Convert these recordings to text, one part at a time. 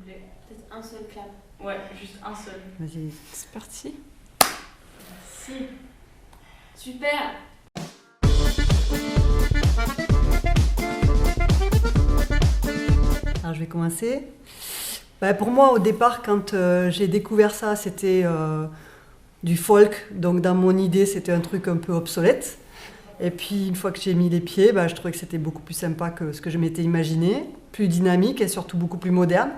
voulez. Peut-être un seul clap. Ouais, juste un seul. Vas-y. C'est parti. Si. Super. Alors je vais commencer. Pour moi, au départ, quand j'ai découvert ça, c'était du folk. Donc dans mon idée, c'était un truc un peu obsolète. Et puis une fois que j'ai mis les pieds, je trouvais que c'était beaucoup plus sympa que ce que je m'étais imaginé. Plus dynamique et surtout beaucoup plus moderne.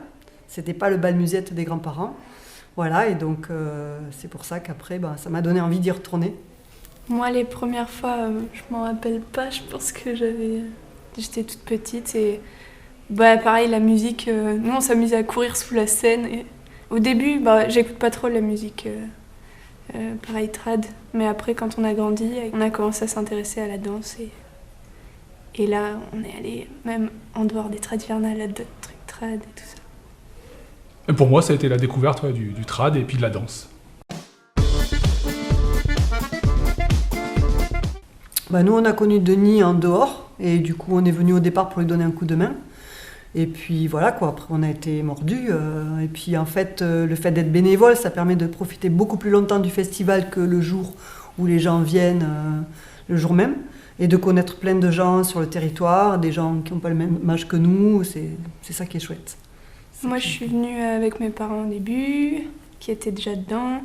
C'était pas le bal musette des grands-parents. Voilà, et donc c'est pour ça qu'après, ça m'a donné envie d'y retourner. Moi, les premières fois, je m'en rappelle pas. Je pense que j'étais toute petite et pareil, la musique. Nous, on s'amusait à courir sous la scène. Et au début, j'écoute pas trop la musique, pareil trad. Mais après, quand on a grandi, on a commencé à s'intéresser à la danse et là, on est allé même en dehors des tradvernales à d'autres trucs trad et tout ça. Et pour moi, ça a été la découverte du trad et puis de la danse. Nous, on a connu Denis en dehors, et du coup, on est venu au départ pour lui donner un coup de main. Et puis voilà, quoi. Après, on a été mordus. Et puis, en fait, le fait d'être bénévole, ça permet de profiter beaucoup plus longtemps du festival que le jour où les gens viennent, le jour même. Et de connaître plein de gens sur le territoire, des gens qui n'ont pas le même âge que nous. C'est ça qui est chouette. Moi, je suis venue avec mes parents au début, qui étaient déjà dedans.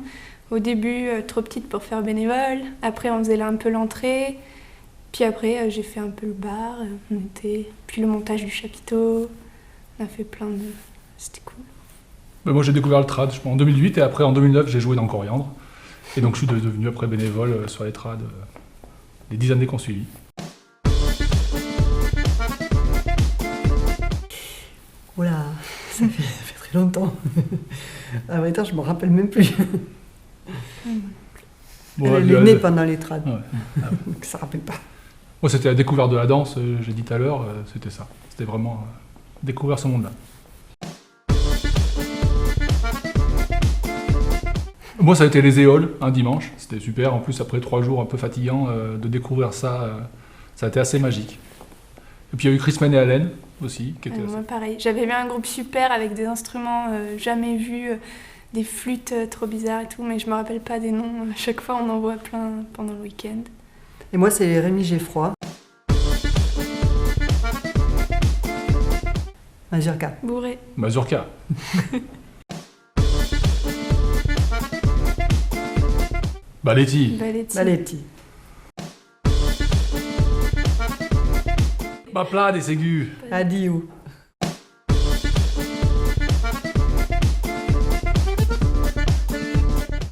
Au début, trop petite pour faire bénévole. Après, on faisait là un peu l'entrée. Puis après, j'ai fait un peu le bar. Puis le montage du chapiteau. On a fait plein de... C'était cool. Moi, j'ai découvert le trad en 2008 et après, en 2009, j'ai joué dans Coriandre. Et donc, je suis devenu après bénévole sur les trads les 10 années qu'on suivi. Oula, ça fait très longtemps. À vrai dire, je me rappelle même plus. Elle est née pendant les trades. Ouais. Donc ça ne rappelle pas. Moi, c'était la découverte de la danse, j'ai dit tout à l'heure, c'était ça. C'était vraiment découvrir ce monde-là. Moi, ça a été les éoles, un dimanche. C'était super. En plus, après 3 jours un peu fatigants, de découvrir ça, ça a été assez magique. Et puis, il y a eu Chrisman et Allen aussi. Qui était moi, pareil. J'avais vu un groupe super avec des instruments jamais vus, des flûtes trop bizarres et tout, mais je me rappelle pas des noms. À chaque fois, on en voit plein pendant le week-end. Et moi, c'est Rémi Geffroy. Mazurka. Bourré. Mazurka. Baletti. Baletti. Bapla des Ségus. Adiou.